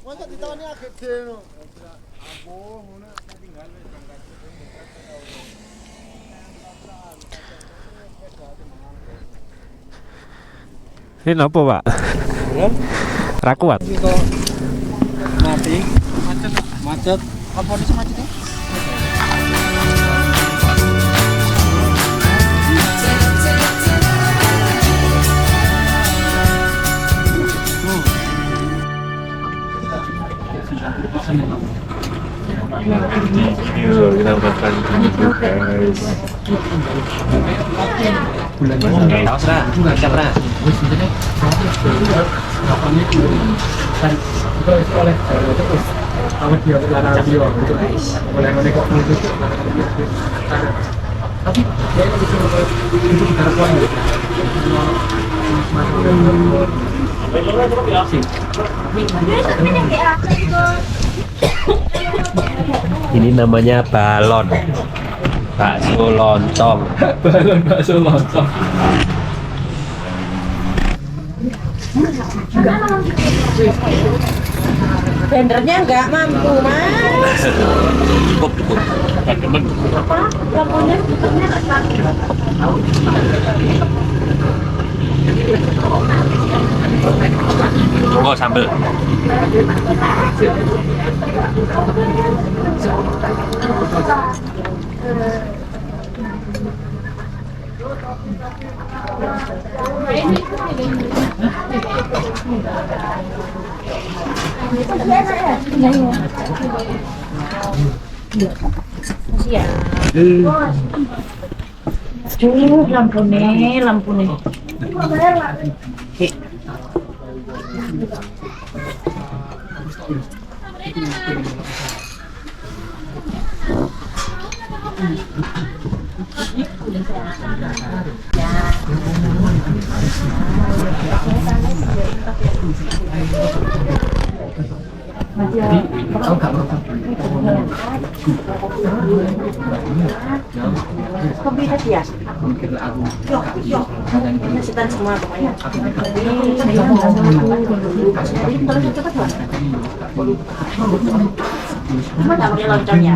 Masa ditanya agak deno. Aku ngono tinggal Ini apa, Pak? Rakuat. mati. Macet. Apa ini macetnya? Ini loh, kita makan dulu guys. Ini namanya balon bakso lontong. Balon bakso lontong. Blendernya nggak mampu, Mas. Cukup. Apa? Lampunya tutupnya nggak Oh, sambel. Iya. Lampunya. Kopi tadi ya? Yuk. Setan semua pokoknya. Cuma tak pakai loncengnya.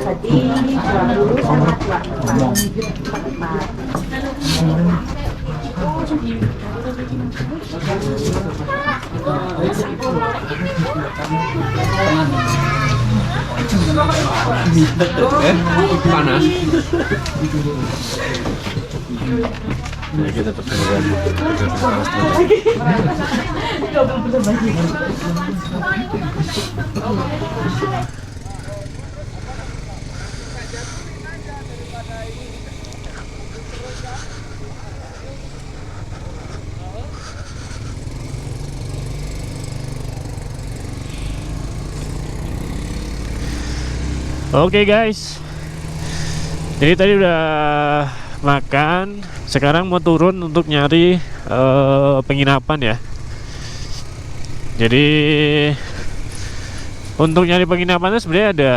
Tadi 20 sama 4. Panas. Ya, kita tetap Oke guys, jadi tadi udah makan, sekarang mau turun untuk nyari penginapan ya. Jadi untuk nyari penginapannya sebenarnya ada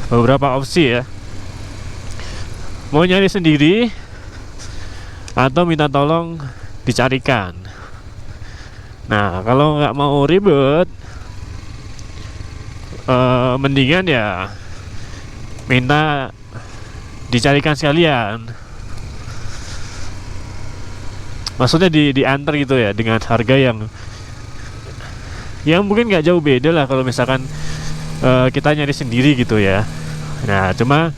beberapa opsi ya. Mau nyari sendiri atau minta tolong dicarikan. Nah kalau nggak mau ribet, mendingan ya minta dicarikan sekalian. Maksudnya diantar gitu ya, dengan harga yang mungkin nggak jauh beda lah kalau misalkan kita nyari sendiri gitu ya. Nah cuma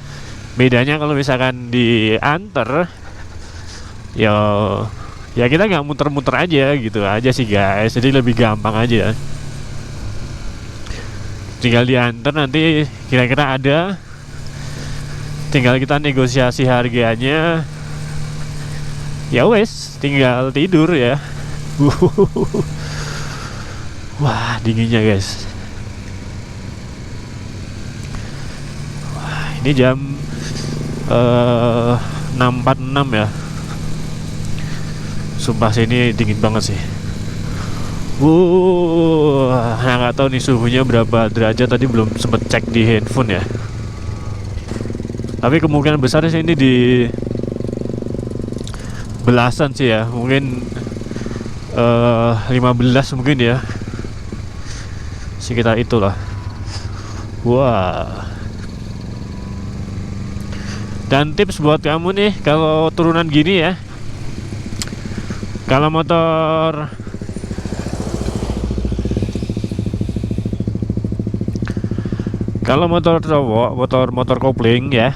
bedanya kalau misalkan diantar ya kita nggak muter-muter aja gitu aja sih guys, jadi lebih gampang aja. Tinggal diantar, nanti kira-kira ada, tinggal kita negosiasi harganya. Ya wes, tinggal tidur ya. Wah dinginnya guys. Wah ini jam 6.46 ya. sumpah sini dingin banget sih. Nah nggak tahu nih suhunya berapa derajat, tadi belum sempet cek di handphone ya. Tapi kemungkinan besar sih ini di belasan sih ya, mungkin 15 mungkin ya, sekitar itulah. Wah. Dan tips buat kamu nih kalau turunan gini ya, kalau motor cowok, motor kopling ya,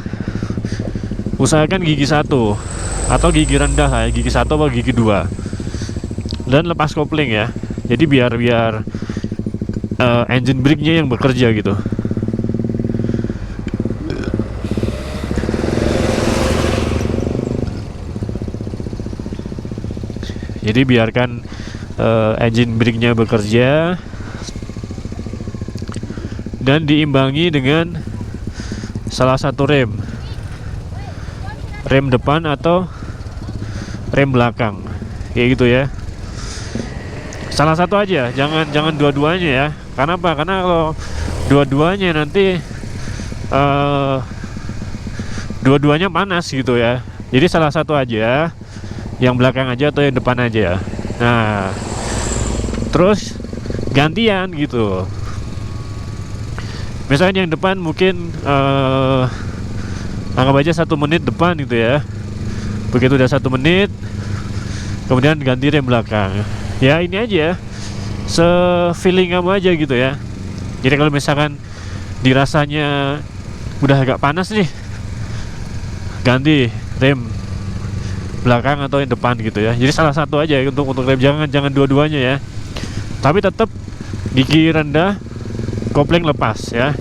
usahakan gigi 1 atau gigi rendah lah ya, gigi 1 atau gigi 2, dan lepas kopling ya. Jadi biar engine brake-nya yang bekerja gitu. Jadi biarkan engine brake-nya bekerja dan diimbangi dengan salah satu rem depan atau rem belakang, kayak gitu ya. Salah satu aja, jangan dua-duanya ya. Karena apa? Karena kalau dua-duanya nanti dua-duanya panas gitu ya. Jadi salah satu aja, yang belakang aja atau yang depan aja. Nah, terus gantian gitu. Misalnya yang depan mungkin anggap aja 1 menit depan gitu ya. Begitu udah 1 menit, kemudian ganti rem belakang. Ya ini aja, se-feeling kamu aja gitu ya. Jadi kalau misalkan dirasanya udah agak panas nih, ganti rem belakang atau yang depan gitu ya. Jadi salah satu aja untuk rem, jangan dua-duanya ya. Tapi tetap gigi rendah, kopling lepas ya.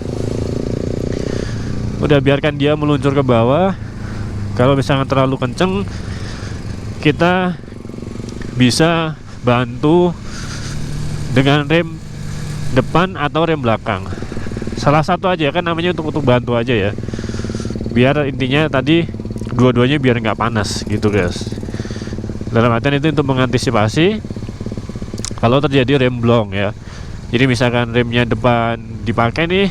Udah biarkan dia meluncur ke bawah. Kalau misalnya terlalu kenceng, kita bisa bantu dengan rem depan atau rem belakang. Salah satu aja kan, namanya untuk bantu aja ya. Biar intinya tadi dua-duanya biar nggak panas gitu guys. Dalam artian itu untuk mengantisipasi kalau terjadi rem blong ya. Jadi misalkan remnya depan dipakai nih,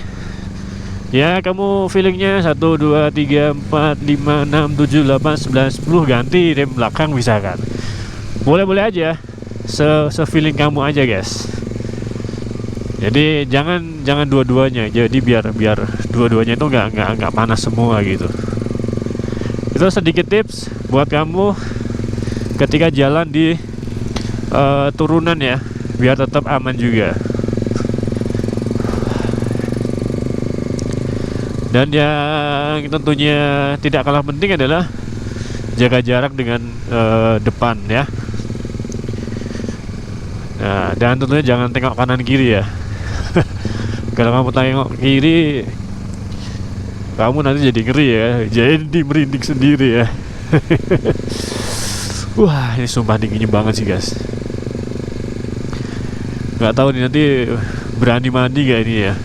ya kamu feelingnya 1, 2, 3, 4, 5, 6, 7, 8, 9, 10, ganti rem belakang misalkan. Boleh-boleh aja, se-feeling kamu aja guys. Jadi jangan dua-duanya. Jadi biar dua-duanya itu nggak panas semua gitu. Itu sedikit tips buat kamu ketika jalan di turunan ya, biar tetap aman juga. Dan yang tentunya tidak kalah penting adalah jaga jarak dengan depan ya. Nah, dan tentunya jangan tengok kanan kiri ya. Kalau kamu tengok kiri, kamu nanti jadi ngeri ya, jadi merinding sendiri ya. Wah, ini sumpah dinginnya banget sih guys. Nggak tahu nih nanti berani mandi gak ini ya.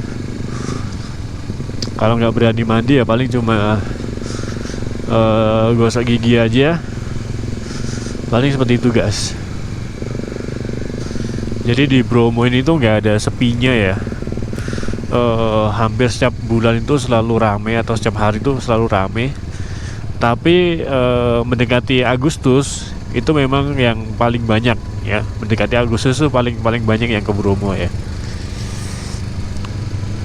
Kalau nggak berani mandi ya paling cuma gosok gigi aja. Paling seperti itu guys. Jadi di Bromo ini tuh nggak ada sepinya ya. Hampir setiap bulan itu selalu rame, atau setiap hari itu selalu rame. Tapi mendekati Agustus itu memang yang paling banyak ya. Mendekati Agustus itu paling banyak yang ke Bromo ya.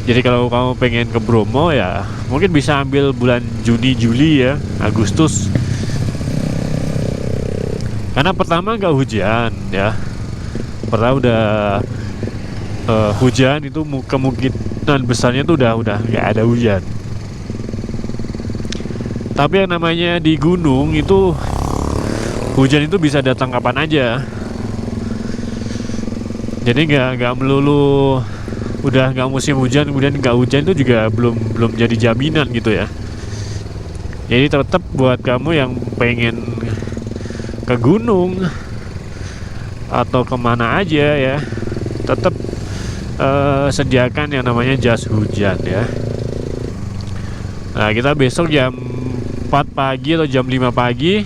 Jadi kalau kamu pengen ke Bromo ya mungkin bisa ambil bulan Juni, Juli ya, Agustus. Karena pertama nggak hujan ya. Pertama udah hujan itu kemungkinan besarnya tuh udah nggak ada hujan. Tapi yang namanya di gunung itu hujan itu bisa datang kapan aja. Jadi nggak melulu udah nggak musim hujan kemudian nggak hujan, itu juga belum jadi jaminan gitu ya. Jadi tetap buat kamu yang pengen ke gunung atau kemana aja ya, tetap sediakan yang namanya jas hujan ya. Nah, kita besok jam 4 pagi atau jam 5 pagi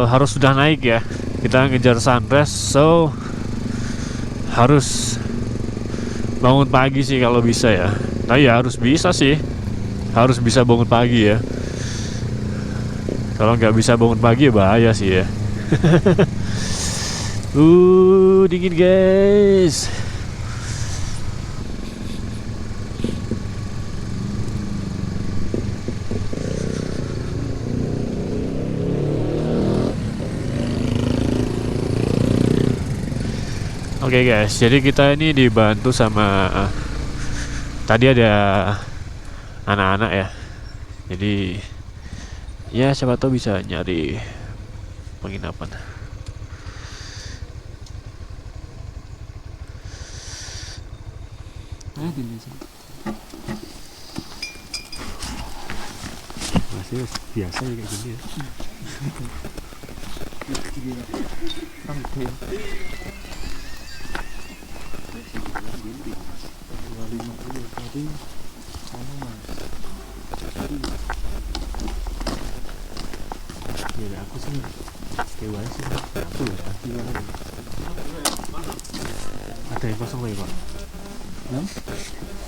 harus sudah naik ya. kita ngejar sunrise, so harus bangun pagi sih kalau bisa ya. Nah ya harus bisa sih, harus bisa bangun pagi ya. Kalau nggak bisa bangun pagi ya bahaya sih ya. Dingin guys. Oke guys, jadi kita ini dibantu sama tadi ada anak-anak ya. Jadi ya siapa tahu bisa nyari penginapan. Masih biasa ya kayak gini ya. Ya aku sih kewan sih aku ya gimana nih? Ada yang kosong lagi pak?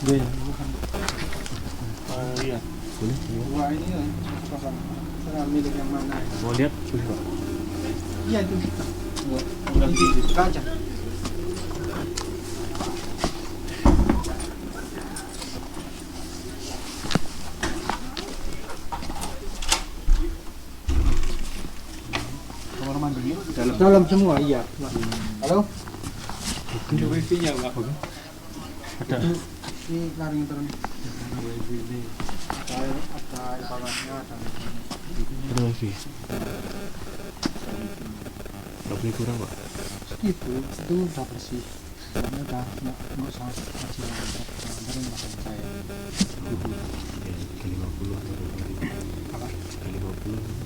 Gue ya, bukan. Oh iya boleh. Wah ini kan kosong. Serah milik yang mana? Mau lihat boleh pak? Iya itu. Nanti kaca. Kamar mandinya dalam semua, iya. Halo? Ini wifi-nya, Pak. Ada. Ini laring turun. Wifi ini. Ada evaluasinya ada. Ada wifi. Gak boleh kurang pak? Itu udah bersih. Karena udah nggak usah masih lanjut. Jangan makan saya. Ke 50 Apa? ke 50.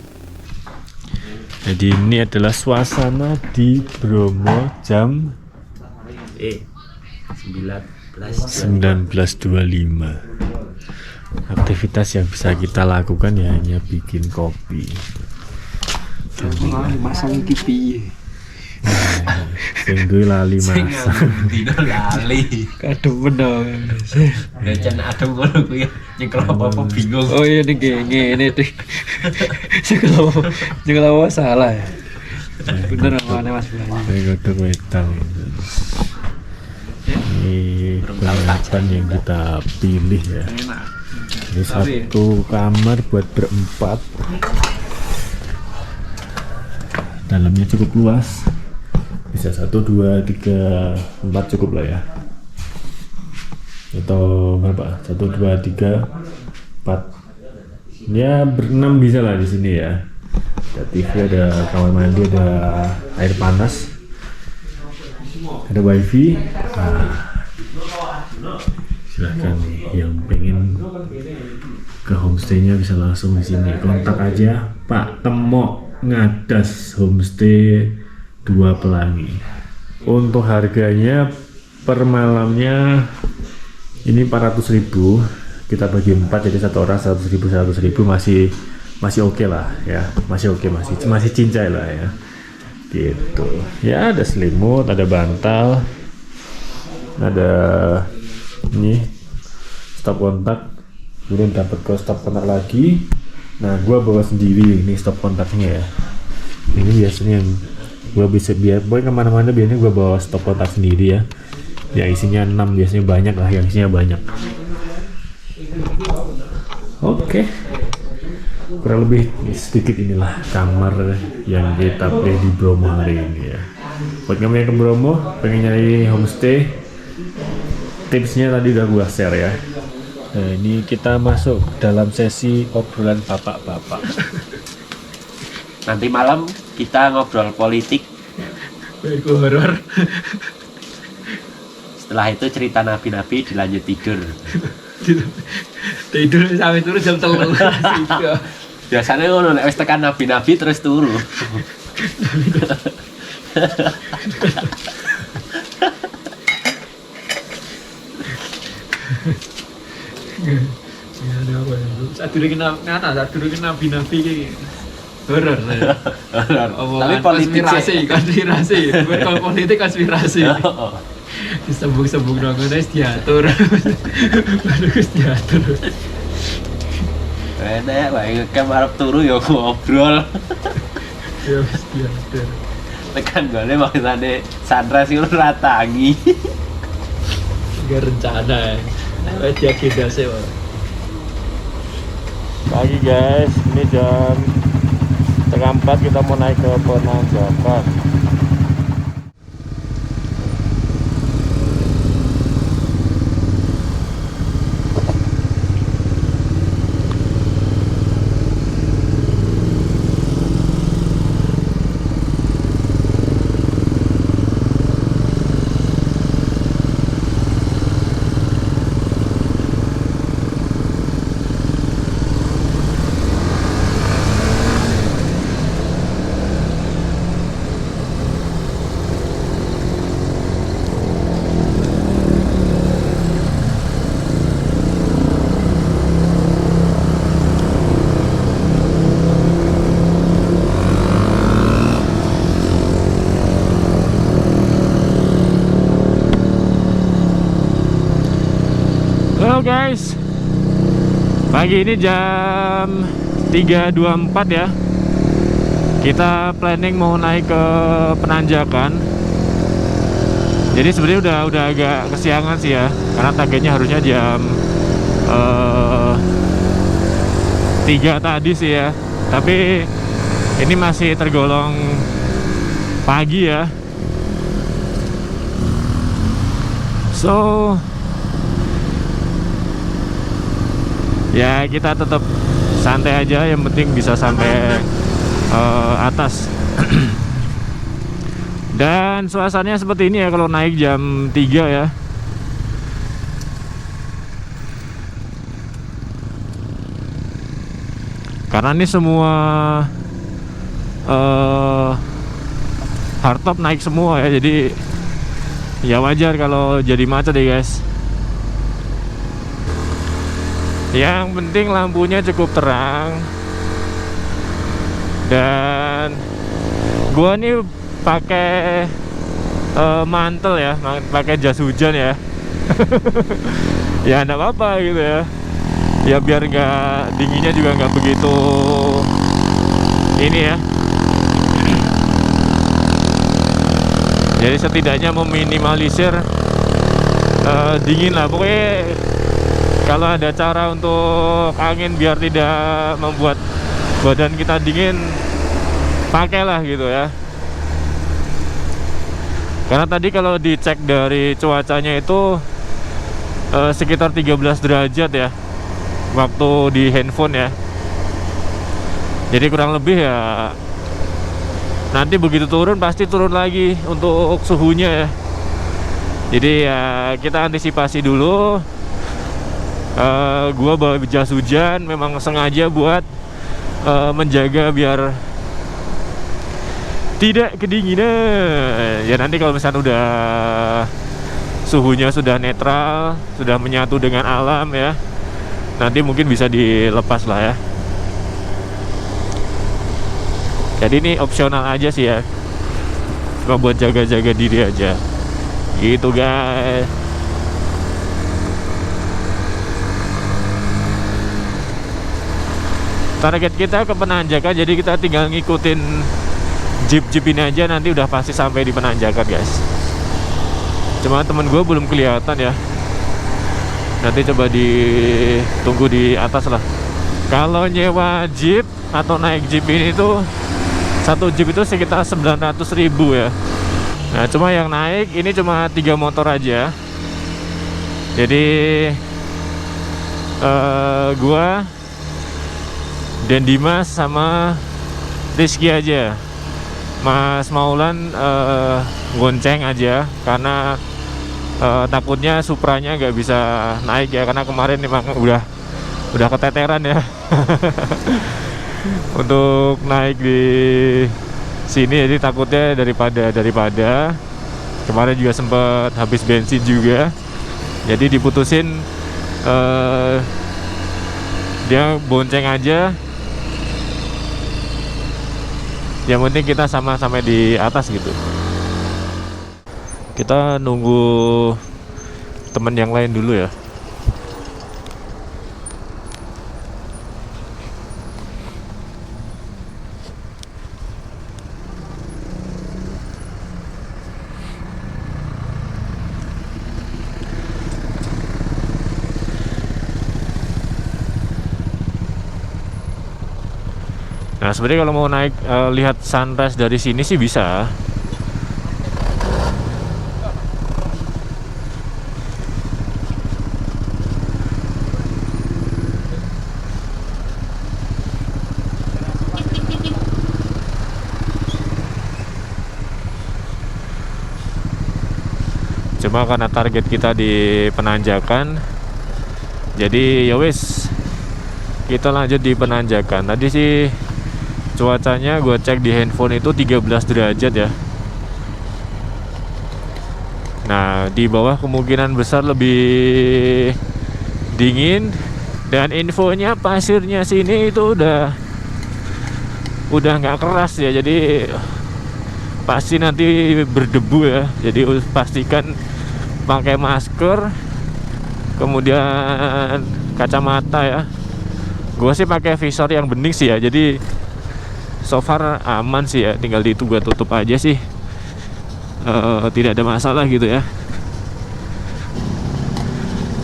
Jadi ini adalah suasana di Bromo jam 19.25. Aktivitas yang bisa kita lakukan ya hanya bikin kopi. Masang kipi. Tunggu lali masak. Tidak lali. Kadung dong. Rencana adem ngono kuwi nyekel apa bingung. Oh iya nih ngene nih. Nyekel salah ya. Bener mana Mas Belanya. Ini godok wedang. Ini penginapan yang kita pilih ya. Ini satu kamar buat berempat. Dalamnya cukup luas. Bisa 1, 2, 3, 4 cukup lah ya. Atau berapa? 1, 2, 3, 4. Ya berenam bisa lah di sini ya. Ada TV, ada kamar mandi, ada air panas, ada wifi. Nah, silahkan nih yang pengen ke homestaynya bisa langsung di sini. Kontak aja Pak Temok Ngadas Homestay 2 Pelangi. Untuk harganya per malamnya ini 400.000. Kita bagi 4 jadi satu orang 100.000 masih oke lah ya, masih oke, masih cincai lah ya gitu ya. Ada selimut, ada bantal, ada ini stop kontak, kemudian dapat ke stop kontak lagi. Nah gua bawa sendiri ini stop kontaknya ya. Ini biasanya yang gua bisa biar boy kemana-mana biasanya gua bawa stop kontak sendiri ya. Yang isinya 6 biasanya banyak lah, yang isinya banyak. Oke. Kurang lebih sedikit inilah kamar yang kita pilih di Bromo hari ini ya. Buat kamu yang ke Bromo pengen nyari homestay, tipsnya tadi udah gua share ya. Nah ini kita masuk dalam sesi obrolan bapak-bapak. Nanti malam kita ngobrol politik. Horor. Setelah itu cerita nabi-nabi, dilanjut tidur. Tidur sampai turun jam 3. Biasanya ngono nek wis tekan nabi-nabi terus turu. Ya ada apa ya? Saat dulu kena nabi-nabi kayak Horor saya. Tapi politik konspirasi. Betul politik konspirasi. Disembung-sembung dong guys diatur. Baru diatur. Enak, baik kan Arab turu ya ngobrol. Ya wis diatur. Tekan gole maksudnya sunrise itu ratangi. Gak rencana. Dia kita sih. Pagi guys, ini jam 3:30 kita mau naik ke Penanjakan. Halo guys, pagi ini jam 3.24 ya. Kita planning mau naik ke Penanjakan. Jadi sebenarnya udah agak kesiangan sih ya, karena targetnya harusnya jam 3 tadi sih ya. Tapi ini masih tergolong pagi ya. So ya kita tetap santai aja, yang penting bisa sampai atas. Dan suasananya seperti ini ya kalau naik jam 3 ya. Karena ini semua hardtop naik semua ya, jadi ya wajar kalau jadi macet ya guys. Yang penting lampunya cukup terang. Dan gua nih pakai mantel ya, pakai jas hujan ya. Ya enggak apa-apa gitu ya. Ya biar nggak dinginnya juga nggak begitu ini ya. Jadi setidaknya meminimalisir dingin lah. Pokoknya kalau ada cara untuk angin biar tidak membuat badan kita dingin, pakailah gitu ya. Karena tadi kalau dicek dari cuacanya itu sekitar 13 derajat ya waktu di handphone ya. Jadi kurang lebih ya, nanti begitu turun pasti turun lagi untuk suhunya ya. Jadi ya kita antisipasi dulu. Gua bawa jas hujan memang sengaja buat menjaga biar tidak kedinginan. Ya nanti kalau misalnya udah suhunya sudah netral, sudah menyatu dengan alam ya, nanti mungkin bisa dilepas lah ya. Jadi ini opsional aja sih ya, cuma buat jaga-jaga diri aja gitu guys. Target kita ke Penanjakan, jadi kita tinggal ngikutin jeep ini aja, nanti udah pasti sampai di Penanjakan guys. Cuma temen gue belum kelihatan ya, nanti coba ditunggu di atas lah. Kalau nyewa jeep atau naik jeep ini tuh, satu jeep itu sekitar 900.000 ya. Nah cuma yang naik ini cuma 3 motor aja. Jadi gua dan Dimas sama Rizky aja. Mas Maulan gonceng aja karena takutnya Supranya nggak bisa naik ya, karena kemarin memang udah keteteran ya. Untuk naik di sini, jadi takutnya daripada kemarin juga sempat habis bensin juga, jadi diputusin dia bonceng aja. Yang penting kita sama-sama di atas gitu. Kita nunggu teman yang lain dulu ya. Nah, sebenarnya kalau mau naik lihat sunrise dari sini sih bisa. Cuma karena target kita di penanjakan, jadi ya wis, kita lanjut di penanjakan. Tadi sih cuacanya gue cek di handphone itu 13 derajat ya. Nah, di bawah kemungkinan besar lebih dingin. Dan infonya pasirnya sini itu udah nggak keras ya, jadi pasti nanti berdebu ya. Jadi pastikan pakai masker, kemudian kacamata ya. Gue sih pakai visor yang bening sih ya, jadi so far aman sih ya. Tinggal itu gue tutup aja sih, tidak ada masalah gitu ya.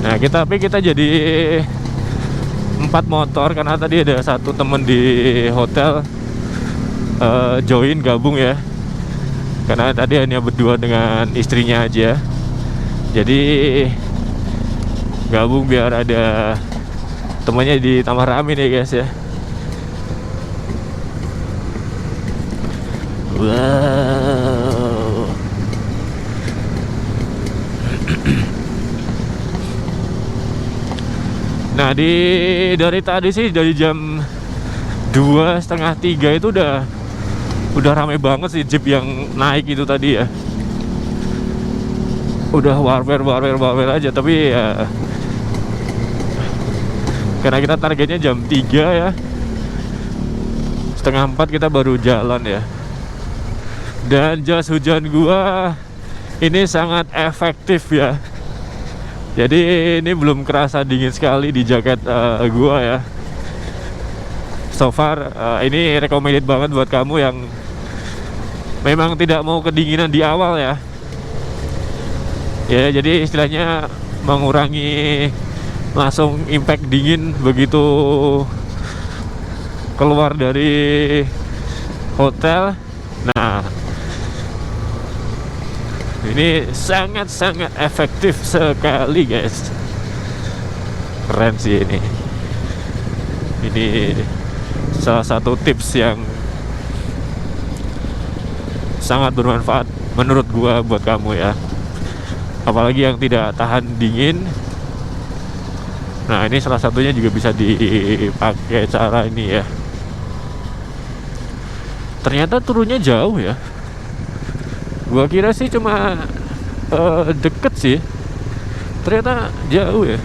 Nah, tapi kita jadi 4 motor karena tadi ada satu temen di hotel join gabung ya. Karena tadi hanya berdua dengan istrinya aja, jadi gabung biar ada temannya ditambah rame nih guys ya. Wow. Nah, dari tadi sih, dari jam 2:30, 3 itu udah rame banget sih jeep yang naik itu tadi ya. Udah warwer aja, tapi ya karena kita targetnya jam 3 ya, 3:30 kita baru jalan ya. Dan jas hujan gua ini sangat efektif ya. Jadi ini belum kerasa dingin sekali di jaket gua ya. So far ini recommended banget buat kamu yang memang tidak mau kedinginan di awal ya. Ya, jadi istilahnya mengurangi langsung impact dingin begitu keluar dari hotel. Nah, ini sangat-sangat efektif sekali guys. Keren sih ini. Ini salah satu tips yang sangat bermanfaat menurut gua buat kamu ya. Apalagi yang tidak tahan dingin. Nah, ini salah satunya juga bisa dipakai cara ini ya. Ternyata turunnya jauh ya. Gua kira sih cuma deket sih, ternyata jauh ya.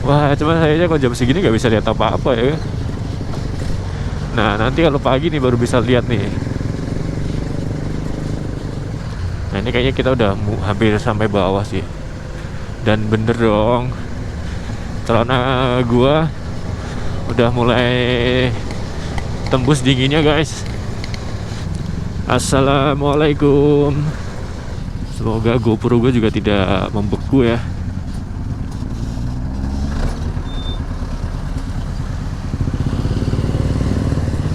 Wah, cuma sayangnya kalau jam segini nggak bisa lihat apa-apa ya. Nah, nanti kalau pagi nih baru bisa lihat nih. Nah, ini kayaknya kita udah hampir sampai bawah sih. Dan bener dong, celana gua udah mulai tembus dinginnya guys. Assalamualaikum. Semoga GoPro gue juga tidak membeku ya.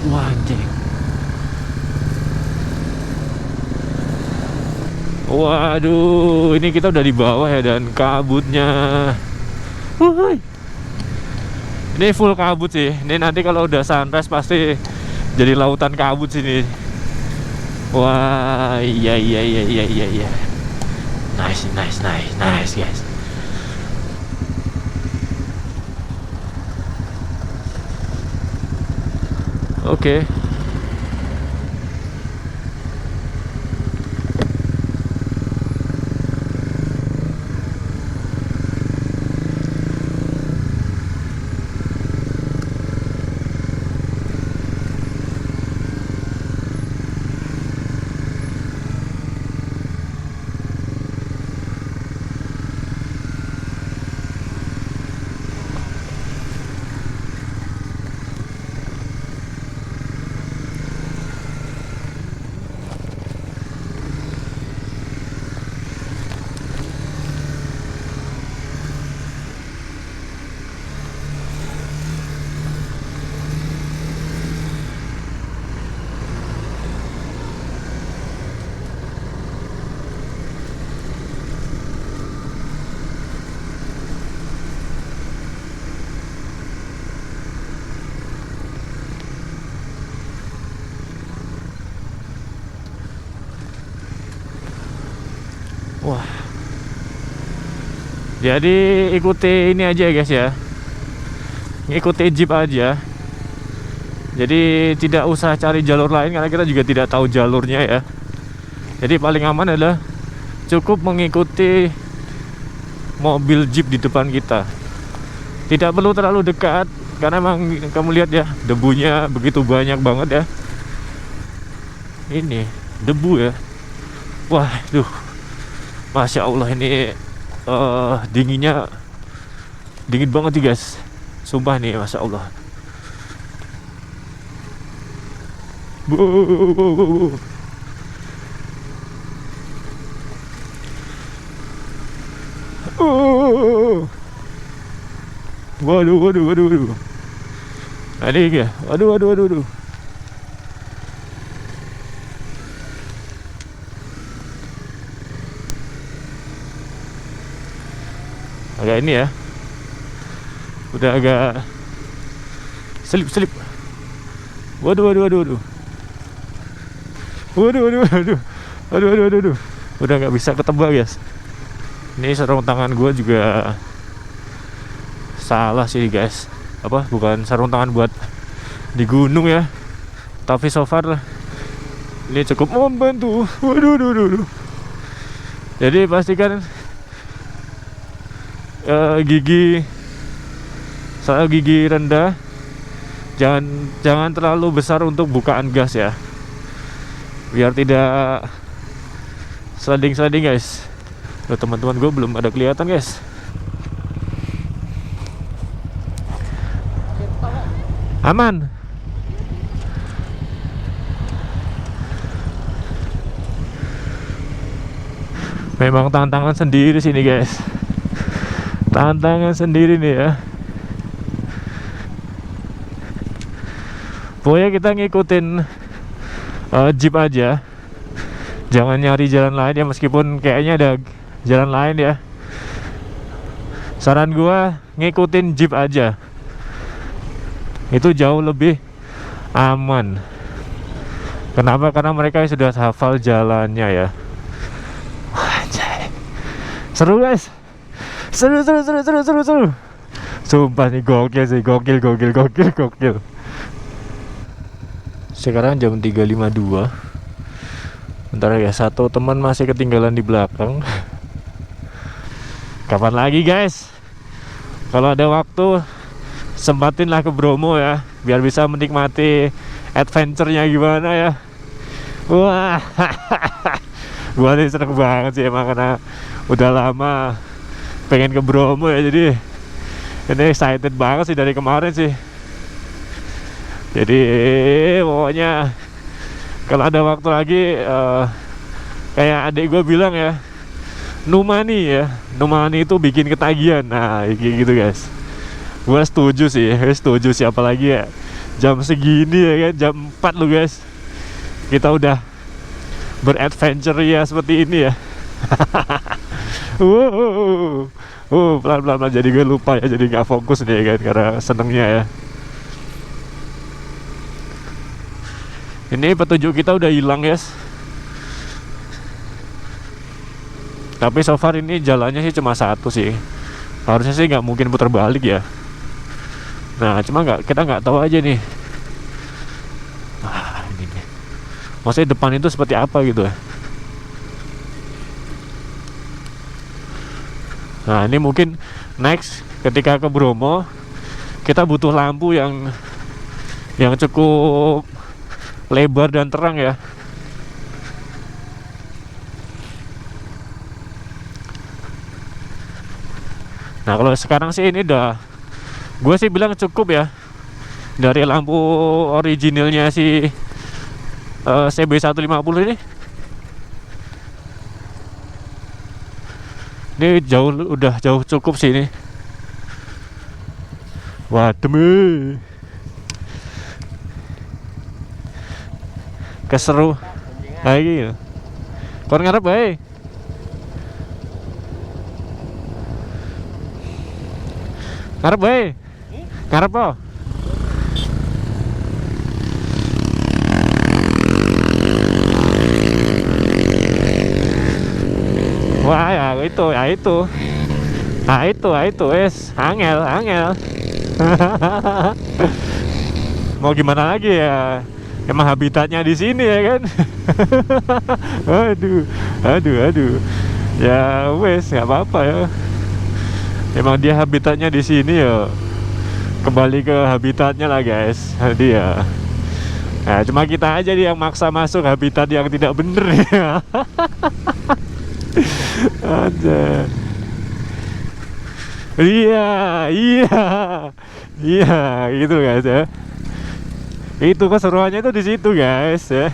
Wah, anjing. Waduh, ini kita udah di bawah ya, dan kabutnya. Wuih. Ini full kabut sih. Ini nanti kalau udah sunrise pasti jadi lautan kabut sini. Wah, iya. Nice guys. Oke. Wah. Jadi ikuti ini aja guys ya. Ngikuti jeep aja. Jadi tidak usah cari jalur lain karena kita juga tidak tahu jalurnya ya. Jadi paling aman adalah cukup mengikuti mobil jeep di depan kita. Tidak perlu terlalu dekat karena emang kamu lihat ya, debunya begitu banyak banget ya. Ini debu ya. Wah, duh. Masya Allah ini dinginnya dingin banget nih guys. Sumpah nih, Masya Allah. Waduh. Ada ya? Waduh. Agak ini ya. Udah agak selip. Waduh. Udah nggak bisa ketebak guys. Ini sarung tangan gue juga salah sih guys. Bukan sarung tangan buat di gunung ya, tapi so far ini cukup membantu. Waduh. Jadi pastikan gigi rendah, jangan terlalu besar untuk bukaan gas ya, biar tidak sliding guys. Loh, teman-teman gue belum ada kelihatan guys. Aman. Memang tantangan sendiri sini guys. Tantangan sendiri nih ya. Pokoknya kita ngikutin jeep aja. Jangan nyari jalan lain ya, meskipun kayaknya ada jalan lain ya. Saran gua ngikutin jeep aja. Itu jauh lebih aman. Kenapa? Karena mereka sudah hafal jalannya ya. Wah, anjay. Seru guys. Seru. Sumpah nih gokil sih, gokil. Sekarang jam 3.52. Bentar ya, satu teman masih ketinggalan di belakang. Kapan lagi guys? Kalau ada waktu sempatinlah ke Bromo ya, biar bisa menikmati adventure-nya gimana ya. Wah. Gua nih seneng banget sih emang, karena udah lama pengen ke Bromo ya, jadi ini excited banget sih dari kemarin sih. Jadi pokoknya kalau ada waktu lagi, kayak adik gue bilang ya, Numani itu bikin ketagihan. Nah kayak gitu guys. Gue setuju sih, apalagi ya jam segini ya kan, jam 4 lu guys, kita udah beradventure ya seperti ini ya. Pelan-pelan jadi gue lupa ya, jadi nggak fokus nih ya kan, karena senengnya ya. Ini petunjuk kita udah hilang guys. Tapi so far ini jalannya sih cuma satu sih. Harusnya sih nggak mungkin putar balik ya. Nah cuma kita nggak tahu aja nih. Ini nih. Maksudnya depan itu seperti apa gitu ya. Nah ini mungkin next ketika ke Bromo kita butuh lampu yang cukup lebar dan terang ya. Nah kalau sekarang sih ini gue sih bilang cukup ya, dari lampu originalnya si CB150 ini. Ini udah jauh cukup sih ini. Waduh, keseru lagi. Kau ngarep bae. Ngarep bae. Ngarep po. Wah ya itu, ya itu. Nah itu, angel. Mau gimana lagi ya? Emang habitatnya di sini ya kan? aduh. Ya wes, nggak apa-apa ya. Emang dia habitatnya di sini ya. Kembali ke habitatnya lah guys. Jadi ya. Nah, cuma kita aja yang maksa masuk habitat yang tidak bener ya. Aja. Iya, gitu guys ya. Itu keseruannya itu di situ guys ya.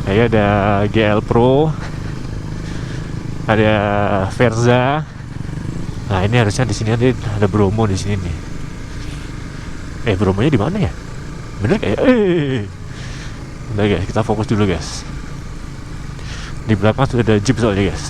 Ayo ada GL Pro, ada Verza. Nah ini harusnya di sini ada Bromo di sini nih. Bromonya di mana ya? Bener kayak. Udah guys, kita fokus dulu guys. Di belakang sudah ada Jeep soalnya guys.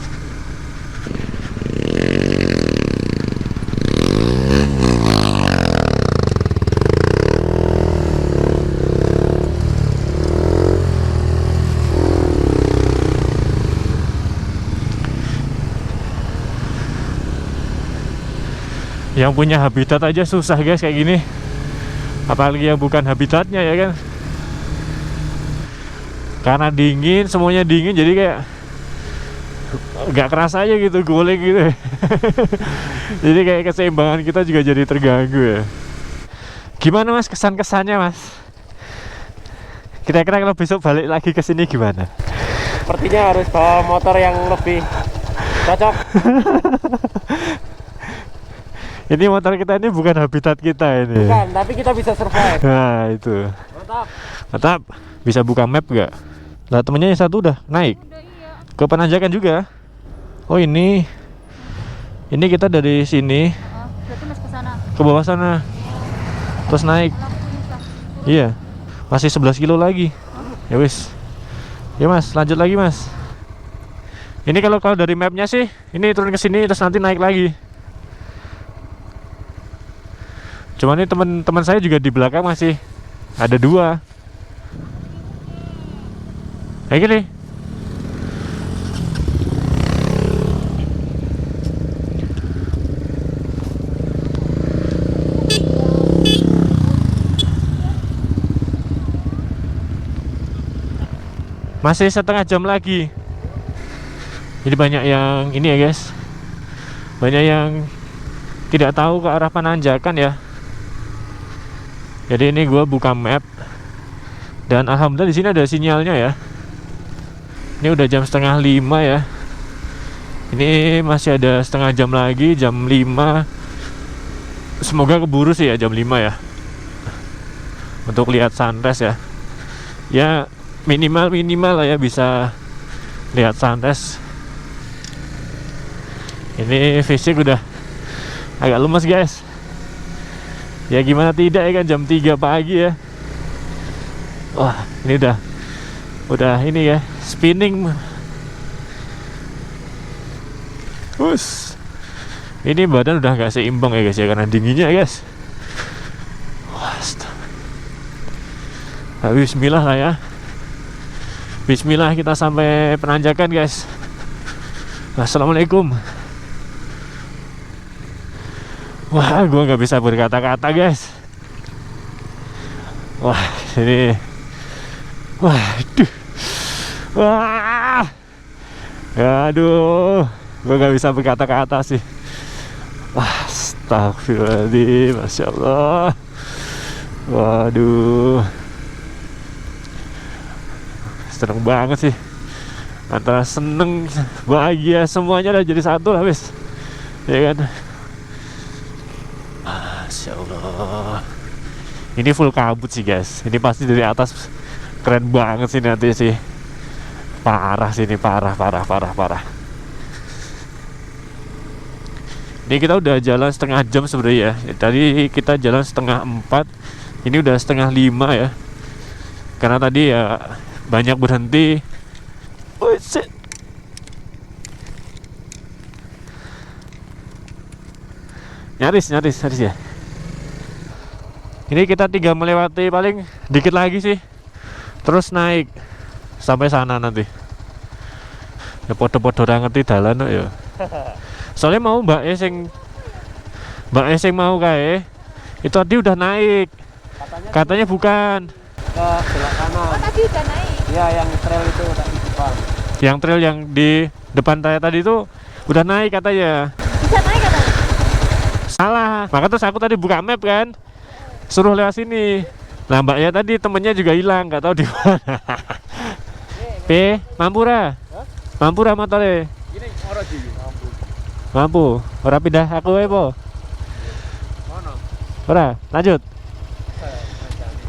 Yang punya habitat aja susah guys kayak gini, apalagi yang bukan habitatnya ya kan. Karena dingin, semuanya dingin, jadi kayak nggak kerasa aja gitu, goleng gitu. Jadi kayak keseimbangan kita juga jadi terganggu ya. Gimana mas kesan-kesannya mas? Kira-kira kalau besok balik lagi ke sini gimana? Sepertinya harus bawa motor yang lebih cocok. Ini motor kita ini bukan habitat kita ini. Bukan, tapi kita bisa survive. Nah itu. Mantap. Bisa buka map gak? Nah temennya yang satu udah naik. Ke penanjakan juga. Oh ini kita dari sini. Berarti mas ke sana. Ke bawah sana. Terus naik. Iya. Masih 11 kilo lagi. Ya wis. Ya mas, lanjut lagi mas. Ini kalau dari mapnya sih, ini turun ke sini terus nanti naik lagi. Cuman ini teman-teman saya juga di belakang masih ada 2. Kayak gini. Masih setengah jam lagi. Jadi banyak yang ini ya guys. Banyak yang tidak tahu ke arah penanjakan ya. Jadi ini gua buka map. Dan alhamdulillah di sini ada sinyalnya ya. Ini udah jam setengah 5 ya. Ini masih ada setengah jam lagi, jam 5. Semoga keburu sih ya jam 5 ya. Untuk lihat sunrise ya. Ya minimal lah ya bisa lihat sunrise. Ini fisik udah agak lemes guys. Ya gimana tidak ya kan, jam 3 pagi ya. Wah ini udah ini ya, spinning. Ini badan udah gak seimbang ya guys ya, karena dinginnya ya guys. Wah, bismillah lah ya. Bismillah kita sampai penanjakan guys. Assalamualaikum. Wah, gue nggak bisa berkata-kata guys. Wah, ini, waduh, wah, aduh, gue nggak bisa berkata-kata sih. Wah, astagfirullahaladzim, masya Allah. Waduh, seneng banget sih. Antara seneng, bahagia, semuanya udah jadi satu lah wis, ya kan. Masya Allah. Ini full kabut sih guys. Ini pasti dari atas keren banget sih nanti sih. Parah sih ini, parah. Ini kita udah jalan setengah jam sebenarnya ya. Tadi kita jalan setengah 4. Ini udah setengah 5 ya. Karena tadi ya banyak berhenti. Oh shit. Nyaris ya. Ini kita tinggal melewati paling dikit lagi sih, terus naik sampai sana nanti. Ya podo-podo ora ngerti dalan kok ya. Soalnya mau Mbak Eseng mau kae itu tadi udah naik. Katanya bukan. Ke belok kanan. Oh, tadi udah naik. Iya, yang trail itu udah di depan. Yang trail yang di depan saya tadi itu udah naik katanya. Bisa naik katanya. Salah. Maka terus aku tadi buka map kan. Suruh lewat sini. Nah, mbaknya tadi temennya juga hilang, nggak tahu di mana. Mampura. Mampura motore. Gini ora di mampu. Mampu. Ora pindah aku wae po. Mana? Ora, lanjut.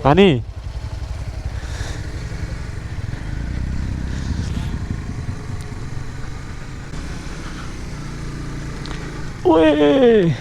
Pani. Wih.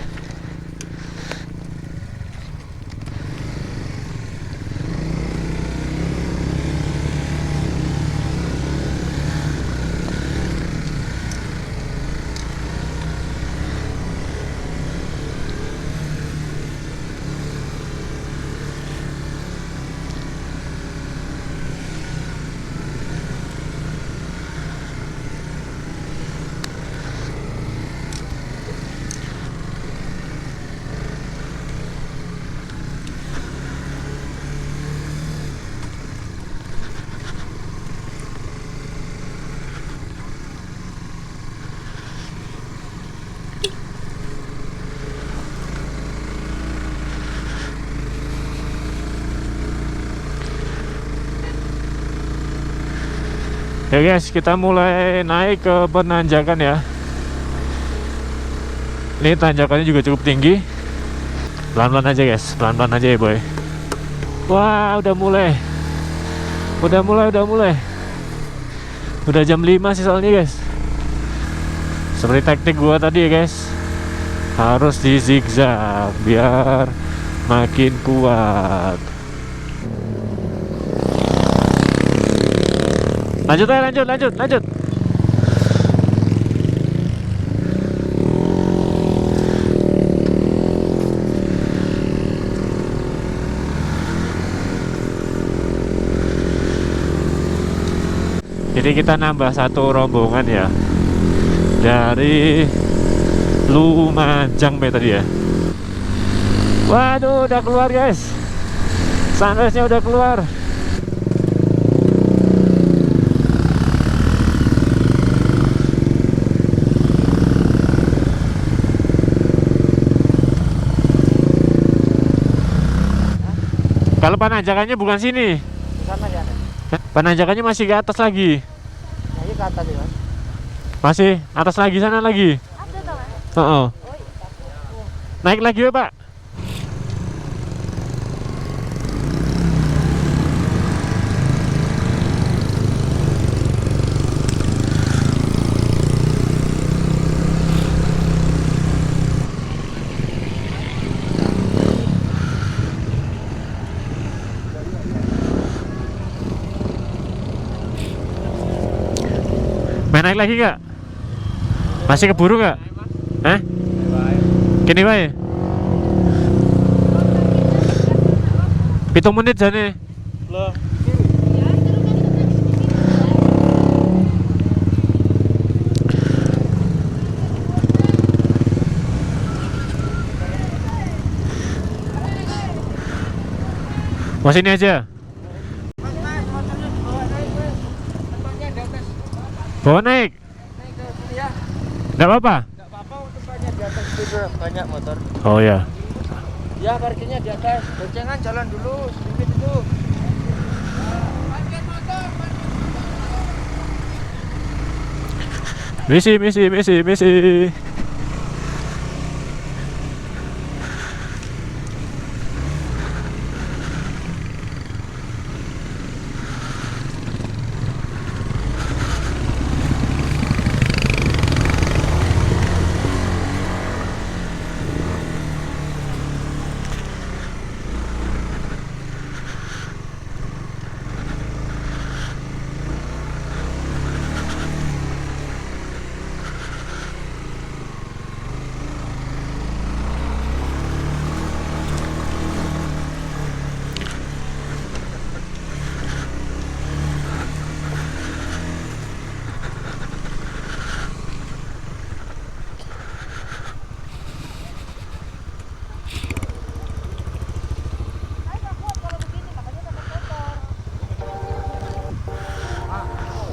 Ya guys, kita mulai naik ke penanjakan ya. Ini tanjakannya juga cukup tinggi. Pelan-pelan aja guys, pelan-pelan aja ya boy. Wah, udah mulai. Udah jam 5 sih soalnya guys. Seperti taktik gua tadi ya guys. Harus di zigzag biar makin kuat. Lanjut aja, lanjut. Jadi kita nambah satu rombongan ya dari Lumajang tadi ya. Waduh, udah keluar guys. Sunrise-nya udah keluar. Kalau penanjakannya bukan sini. Di sana ya. Penanjakannya masih ke atas lagi. Nah, ke atas ya. Masih atas lagi, sana lagi. Ada toh, Mas? Oh. Naik lagi ya Pak. Main naik lagi nggak? Masih keburu nggak? Hah? Kini wae. 7 menit jane. Loh. Mau sini aja. Bawa naik. Nggak apa-apa. Enggak apa-apa, tempatnya di atas itu banyak motor. Oh ya. Ya, parkirnya di atas. Boncengan jalan dulu, sedikit itu. Misi.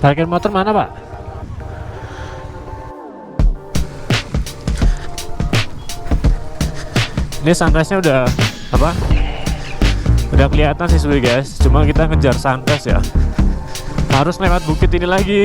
Parkir motor mana, Pak? Ini sunrise-nya udah apa? Udah kelihatan sih sebenarnya guys. Cuma kita ngejar sunrise ya. Harus lewat bukit ini lagi.